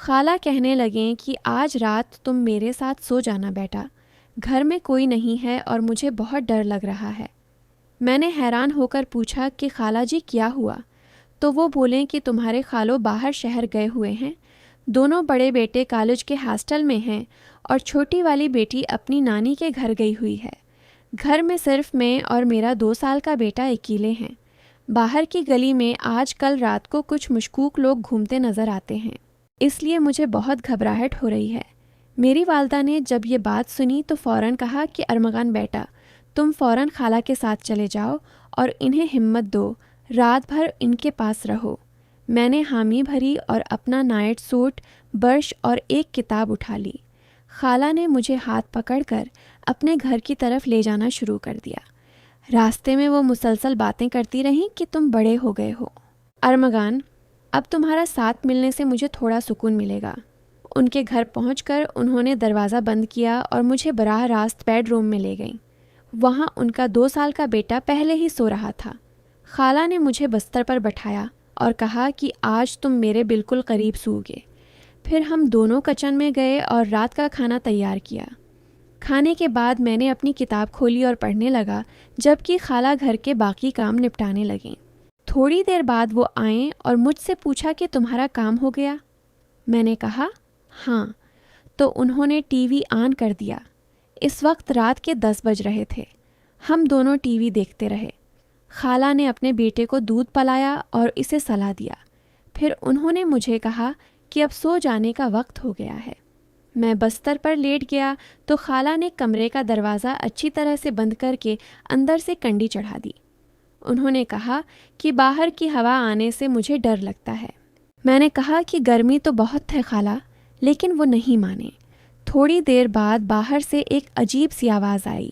خالہ کہنے لگیں کہ آج رات تم میرے ساتھ سو جانا بیٹا، گھر میں کوئی نہیں ہے اور مجھے بہت ڈر لگ رہا ہے۔ میں نے حیران ہو کر پوچھا کہ خالہ جی کیا ہوا؟ تو وہ بولیں کہ تمہارے خالو باہر شہر گئے ہوئے ہیں، دونوں بڑے بیٹے کالج کے ہاسٹل میں ہیں اور چھوٹی والی بیٹی اپنی نانی کے گھر گئی ہوئی ہے۔ گھر میں صرف میں اور میرا 2 سال کا بیٹا اکیلے ہیں۔ باہر کی گلی میں آج کل رات کو کچھ مشکوک لوگ گھومتے نظر آتے ہیں، اس لیے مجھے بہت گھبراہٹ ہو رہی ہے۔ میری والدہ نے جب یہ بات سنی تو فوراً کہا کہ ارمغان بیٹا، تم فوراً خالہ کے ساتھ چلے جاؤ اور انہیں ہمت دو، رات بھر ان کے پاس رہو۔ میں نے حامی بھری اور اپنا نائٹ سوٹ، برش اور ایک کتاب اٹھا لی۔ خالہ نے مجھے ہاتھ پکڑ کر اپنے گھر کی طرف لے جانا شروع کر دیا۔ راستے میں وہ مسلسل باتیں کرتی رہیں کہ تم بڑے ہو گئے ہو ارمغان، اب تمہارا ساتھ ملنے سے مجھے تھوڑا سکون ملے گا۔ ان کے گھر پہنچ کر انہوں نے دروازہ بند کیا اور مجھے براہ راست بیڈ روم میں لے گئیں۔ وہاں ان کا 2 سال کا بیٹا پہلے ہی سو رہا تھا۔ خالہ نے مجھے بستر پر بٹھایا اور کہا کہ آج تم میرے بالکل قریب سو گے۔ پھر ہم دونوں کچن میں گئے اور رات کا کھانا تیار کیا۔ کھانے کے بعد میں نے اپنی کتاب کھولی اور پڑھنے لگا، جبکہ خالہ گھر کے باقی کام نپٹانے لگیں۔ تھوڑی دیر بعد وہ آئیں اور مجھ سے پوچھا کہ تمہارا کام ہو گیا؟ میں نے کہا ہاں، تو انہوں نے ٹی وی آن کر دیا۔ اس وقت رات کے 10 بج رہے تھے۔ ہم دونوں ٹی وی دیکھتے رہے۔ خالہ نے اپنے بیٹے کو دودھ پلایا اور اسے سلا دیا۔ پھر انہوں نے مجھے کہا کہ اب سو جانے کا وقت ہو گیا ہے۔ میں بستر پر لیٹ گیا تو خالہ نے کمرے کا دروازہ اچھی طرح سے بند کر کے اندر سے کنڈی چڑھا دی۔ انہوں نے کہا کہ باہر کی ہوا آنے سے مجھے ڈر لگتا ہے۔ میں نے کہا کہ گرمی تو بہت ہے خالہ، لیکن وہ نہیں مانے۔ تھوڑی دیر بعد باہر سے ایک عجیب سی آواز آئی۔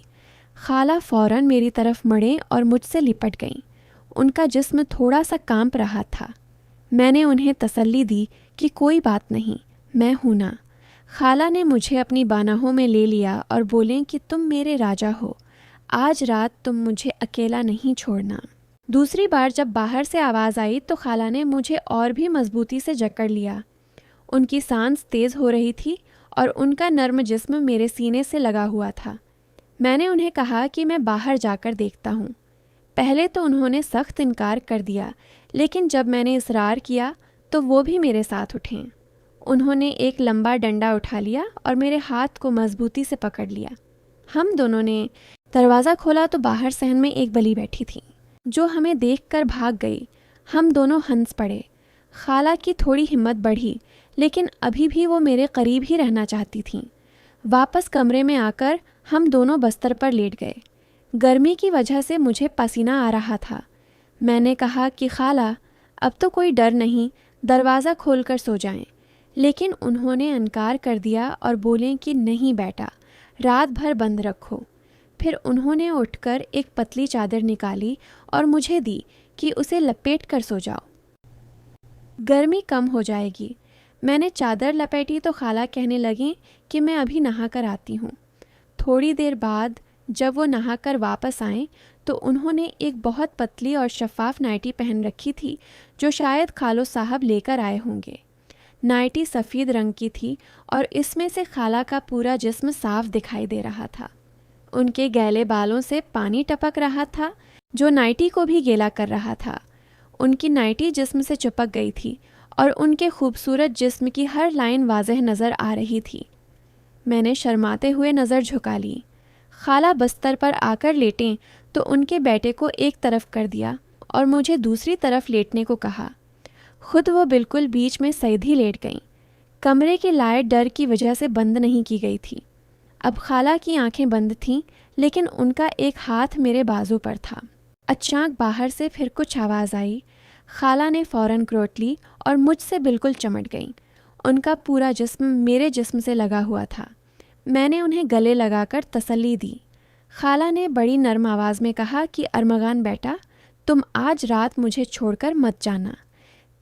خالہ فوراً میری طرف مڑیں اور مجھ سے لپٹ گئیں۔ ان کا جسم تھوڑا سا کانپ رہا تھا۔ میں نے انہیں تسلی دی کہ کوئی بات نہیں، میں ہوں نا۔ خالہ نے مجھے اپنی بانہوں میں لے لیا اور بولیں کہ تم میرے راجا ہو، آج رات تم مجھے اکیلا نہیں چھوڑنا۔ دوسری بار جب باہر سے آواز آئی تو خالہ نے مجھے اور بھی مضبوطی سے جکڑ لیا۔ ان کی سانس تیز ہو رہی تھی اور ان کا نرم جسم میرے سینے سے لگا ہوا تھا۔ میں نے انہیں کہا کہ میں باہر جا کر دیکھتا ہوں۔ پہلے تو انہوں نے سخت انکار کر دیا، لیکن جب میں نے اصرار کیا تو وہ بھی میرے ساتھ اٹھیں۔ انہوں نے ایک لمبا ڈنڈا اٹھا لیا اور میرے ہاتھ کو مضبوطی سے پکڑ لیا۔ ہم دونوں نے دروازہ کھولا تو باہر صحن میں ایک بلی بیٹھی تھی، جو ہمیں دیکھ کر بھاگ گئی۔ ہم دونوں ہنس پڑے۔ خالہ کی تھوڑی ہمت بڑھی، لیکن ابھی بھی وہ میرے قریب ہی رہنا چاہتی تھیں۔ واپس کمرے میں آ کر ہم دونوں بستر پر لیٹ گئے۔ گرمی کی وجہ سے مجھے پسینہ آ رہا تھا۔ میں نے کہا کہ خالہ، اب تو کوئی ڈر نہیں، دروازہ کھول کر سو جائیں، لیکن انہوں نے انکار کر دیا اور بولیں کہ نہیں بیٹا، رات بھر بند رکھو۔ پھر انہوں نے اٹھ کر ایک پتلی چادر نکالی اور مجھے دی کہ اسے لپیٹ کر سو جاؤ، گرمی کم ہو جائے گی۔ میں نے چادر لپیٹی تو خالہ کہنے لگیں کہ میں ابھی نہا کر آتی ہوں۔ تھوڑی دیر بعد جب وہ نہا کر واپس آئیں تو انہوں نے ایک بہت پتلی اور شفاف نائٹی پہن رکھی تھی، جو شاید خالو صاحب لے کر آئے ہوں گے۔ نائٹی سفید رنگ کی تھی اور اس میں سے خالہ کا پورا جسم صاف دکھائی دے رہا تھا۔ ان کے گیلے بالوں سے پانی ٹپک رہا تھا، جو نائٹی کو بھی گیلا کر رہا تھا۔ ان کی نائٹی جسم سے چپک گئی تھی اور ان کے خوبصورت جسم کی ہر لائن واضح نظر آ رہی تھی۔ میں نے شرماتے ہوئے نظر جھکا لی۔ خالہ بستر پر آ کر لیٹیں تو ان کے بیٹے کو ایک طرف کر دیا اور مجھے دوسری طرف لیٹنے کو کہا۔ خود وہ بالکل بیچ میں سیدھی لیٹ گئیں۔ کمرے کی لائٹ ڈر کی وجہ سے بند نہیں کی گئی تھی۔ اب خالہ کی آنکھیں بند تھیں، لیکن ان کا ایک ہاتھ میرے بازو پر تھا۔ اچانک باہر سے پھر کچھ آواز آئی۔ خالہ نے فوراً کروٹ لی اور مجھ سے بالکل چمٹ گئیں۔ ان کا پورا جسم میرے جسم سے لگا ہوا تھا۔ میں نے انہیں گلے لگا کر تسلی دی۔ خالہ نے بڑی نرم آواز میں کہا کہ ارمغان بیٹا، تم آج رات مجھے چھوڑ کر مت جانا۔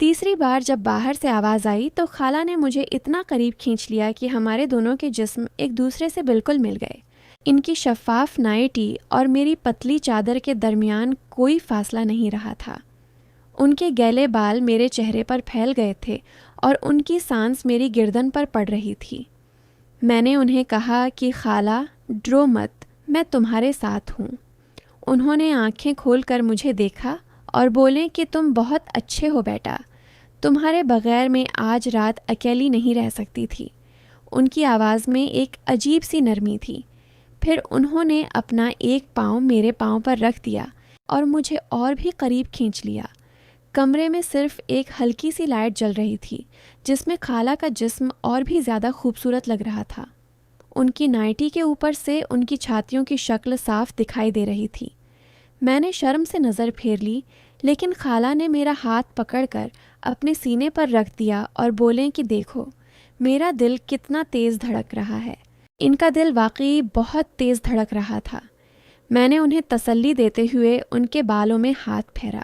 تیسری بار جب باہر سے آواز آئی تو خالہ نے مجھے اتنا قریب کھینچ لیا کہ ہمارے دونوں کے جسم ایک دوسرے سے بالکل مل گئے۔ ان کی شفاف نائٹی اور میری پتلی چادر کے درمیان کوئی فاصلہ نہیں رہا تھا۔ ان کے گیلے بال میرے چہرے پر پھیل گئے تھے اور ان کی سانس میری گردن پر پڑ رہی تھی۔ میں نے انہیں کہا کہ خالہ ڈرو مت، میں تمہارے ساتھ ہوں۔ انہوں نے آنکھیں کھول کر مجھے دیکھا اور بولے کہ تم بہت اچھے ہو بیٹا، تمہارے بغیر میں آج رات اکیلی نہیں رہ سکتی تھی۔ ان کی آواز میں ایک عجیب سی نرمی تھی۔ پھر انہوں نے اپنا ایک پاؤں میرے پاؤں پر رکھ دیا اور مجھے اور بھی قریب کھینچ لیا۔ کمرے میں صرف ایک ہلکی سی لائٹ جل رہی تھی جس میں خالہ کا جسم اور بھی زیادہ خوبصورت لگ رہا تھا۔ ان کی نائٹی کے اوپر سے ان کی چھاتیوں کی شکل صاف دکھائی دے رہی تھی۔ میں نے شرم سے نظر پھیر لی، لیکن خالہ نے میرا ہاتھ پکڑ کر اپنے سینے پر رکھ دیا اور بولیں کہ دیکھو میرا دل کتنا تیز دھڑک رہا ہے۔ ان کا دل واقعی بہت تیز دھڑک رہا تھا۔ میں نے انہیں تسلی دیتے ہوئے ان کے بالوں میں ہاتھ پھیرا۔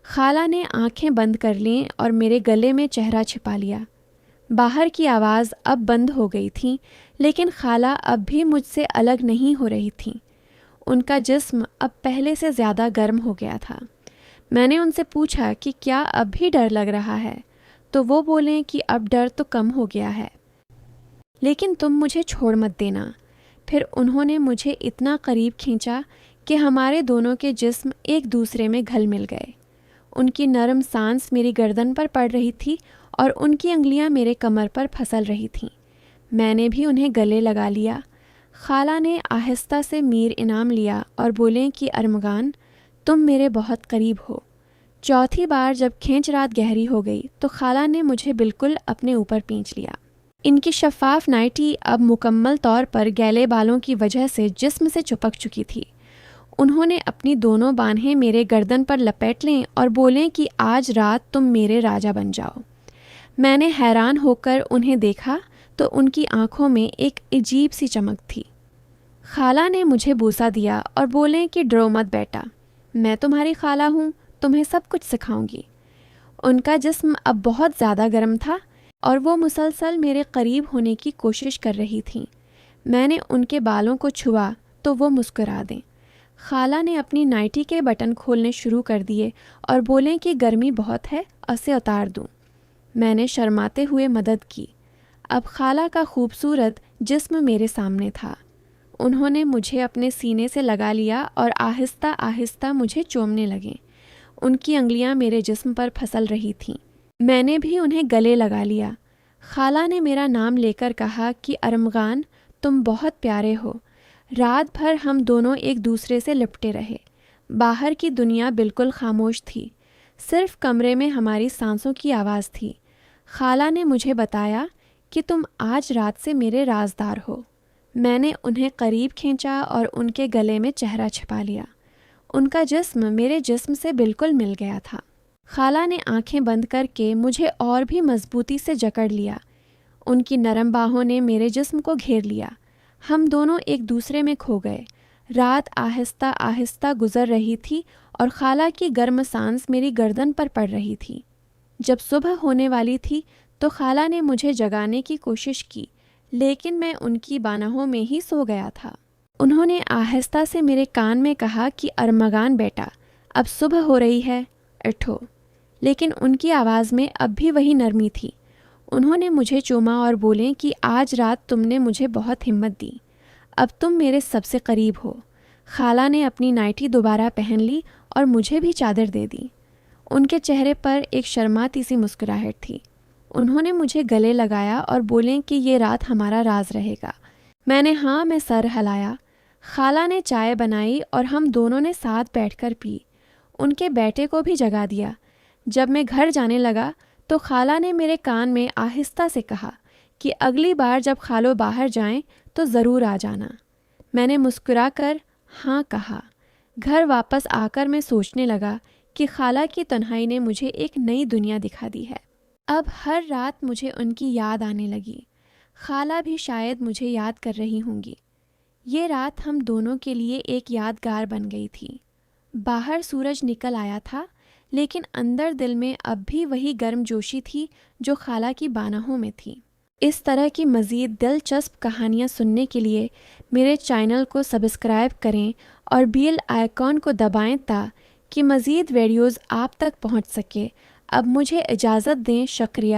خالہ نے آنکھیں بند کر لیں اور میرے گلے میں چہرہ چھپا لیا۔ باہر کی آواز اب بند ہو گئی تھی، لیکن خالہ اب بھی مجھ سے الگ نہیں ہو رہی تھیں۔ ان کا جسم اب پہلے سے زیادہ گرم ہو گیا تھا۔ میں نے ان سے پوچھا کہ کیا اب بھی ڈر لگ رہا ہے، تو وہ بولیں کہ اب ڈر تو کم ہو گیا ہے، لیکن تم مجھے چھوڑ مت دینا۔ پھر انہوں نے مجھے اتنا قریب کھینچا کہ ہمارے دونوں کے جسم ایک دوسرے میں گھل مل گئے۔ ان کی نرم سانس میری گردن پر پڑ رہی تھی اور ان کی انگلیاں میرے کمر پر پھسل رہی تھیں۔ میں نے بھی انہیں گلے لگا لیا۔ خالہ نے آہستہ سے میر انعام لیا اور بولیں کہ ارمغان تم میرے بہت قریب ہو۔ چوتھی بار جب کھینچ رات گہری ہو گئی تو خالہ نے مجھے بالکل اپنے اوپر پینچ لیا۔ ان کی شفاف نائٹی اب مکمل طور پر گیلے بالوں کی وجہ سے جسم سے چپک چکی تھی۔ انہوں نے اپنی دونوں بانہیں میرے گردن پر لپیٹ لیں اور بولیں کہ آج رات تم میرے راجا بن جاؤ۔ میں نے حیران ہو کر انہیں دیکھا تو ان کی آنکھوں میں ایک عجیب سی چمک تھی۔ خالہ نے مجھے بوسہ دیا اور بولیں کہ ڈرو مت بیٹا، میں تمہاری خالہ ہوں، تمہیں سب کچھ سکھاؤں گی۔ ان کا جسم اب بہت زیادہ گرم تھا اور وہ مسلسل میرے قریب ہونے کی کوشش کر رہی تھیں۔ میں نے ان کے بالوں کو چھوا تو وہ مسکرا دیں۔ خالہ نے اپنی نائٹی کے بٹن کھولنے شروع کر دیے اور بولیں کہ گرمی بہت ہے، اسے اتار دوں۔ میں نے شرماتے ہوئے مدد کی۔ اب خالہ کا خوبصورت جسم میرے سامنے تھا۔ انہوں نے مجھے اپنے سینے سے لگا لیا اور آہستہ آہستہ مجھے چومنے لگیں۔ ان کی انگلیاں میرے جسم پر پھسل رہی تھیں۔ میں نے بھی انہیں گلے لگا لیا۔ خالہ نے میرا نام لے کر کہا کہ ارمغان تم بہت پیارے ہو۔ رات بھر ہم دونوں ایک دوسرے سے لپٹے رہے۔ باہر کی دنیا بالکل خاموش تھی، صرف کمرے میں ہماری سانسوں کی آواز تھی۔ خالہ نے مجھے بتایا کہ تم آج رات سے میرے رازدار ہو۔ میں نے انہیں قریب کھینچا اور ان کے گلے میں چہرہ چھپا لیا۔ ان کا جسم میرے جسم سے بالکل مل گیا تھا۔ خالہ نے آنکھیں بند کر کے مجھے اور بھی مضبوطی سے جکڑ لیا۔ ان کی نرم باہوں نے میرے جسم کو گھیر لیا۔ ہم دونوں ایک دوسرے میں کھو گئے۔ رات آہستہ آہستہ گزر رہی تھی اور خالہ کی گرم سانس میری گردن پر پڑ رہی تھی۔ جب صبح ہونے والی تھی تو خالہ نے مجھے جگانے کی کوشش کی، لیکن میں ان کی بانہوں میں ہی سو گیا تھا۔ انہوں نے آہستہ سے میرے کان میں کہا کہ ارمغان بیٹا، اب صبح ہو رہی ہے، اٹھو۔ لیکن ان کی آواز میں اب بھی وہی نرمی تھی۔ انہوں نے مجھے چوما اور بولیں کہ آج رات تم نے مجھے بہت ہمت دی، اب تم میرے سب سے قریب ہو۔ خالہ نے اپنی نائٹی دوبارہ پہن لی اور مجھے بھی چادر دے دی۔ ان کے چہرے پر ایک شرماتی سی مسکراہٹ تھی۔ انہوں نے مجھے گلے لگایا اور بولیں کہ یہ رات ہمارا راز رہے گا۔ میں نے ہاں میں سر ہلایا۔ خالہ نے چائے بنائی اور ہم دونوں نے ساتھ بیٹھ کر پی۔ ان کے بیٹے کو بھی جگا دیا۔ جب میں گھر جانے لگا تو خالہ نے میرے کان میں آہستہ سے کہا کہ اگلی بار جب خالو باہر جائیں تو ضرور آ جانا۔ میں نے مسکرا کر ہاں کہا۔ گھر واپس آ کر میں سوچنے لگا کہ خالہ کی تنہائی نے مجھے ایک نئی دنیا دکھا دی ہے۔ اب ہر رات مجھے ان کی یاد آنے لگی۔ خالہ بھی شاید مجھے یاد کر رہی ہوں گی۔ یہ رات ہم دونوں کے لیے ایک یادگار بن گئی تھی۔ باہر سورج نکل آیا تھا، لیکن اندر دل میں اب بھی وہی گرم جوشی تھی جو خالہ کی بانہوں میں تھی۔ اس طرح کی مزید دلچسپ کہانیاں سننے کے لیے میرے چینل کو سبسکرائب کریں اور بیل آئیکن کو دبائیں تاکہ مزید ویڈیوز آپ تک پہنچ سکے۔ اب مجھے اجازت دیں، شکریہ۔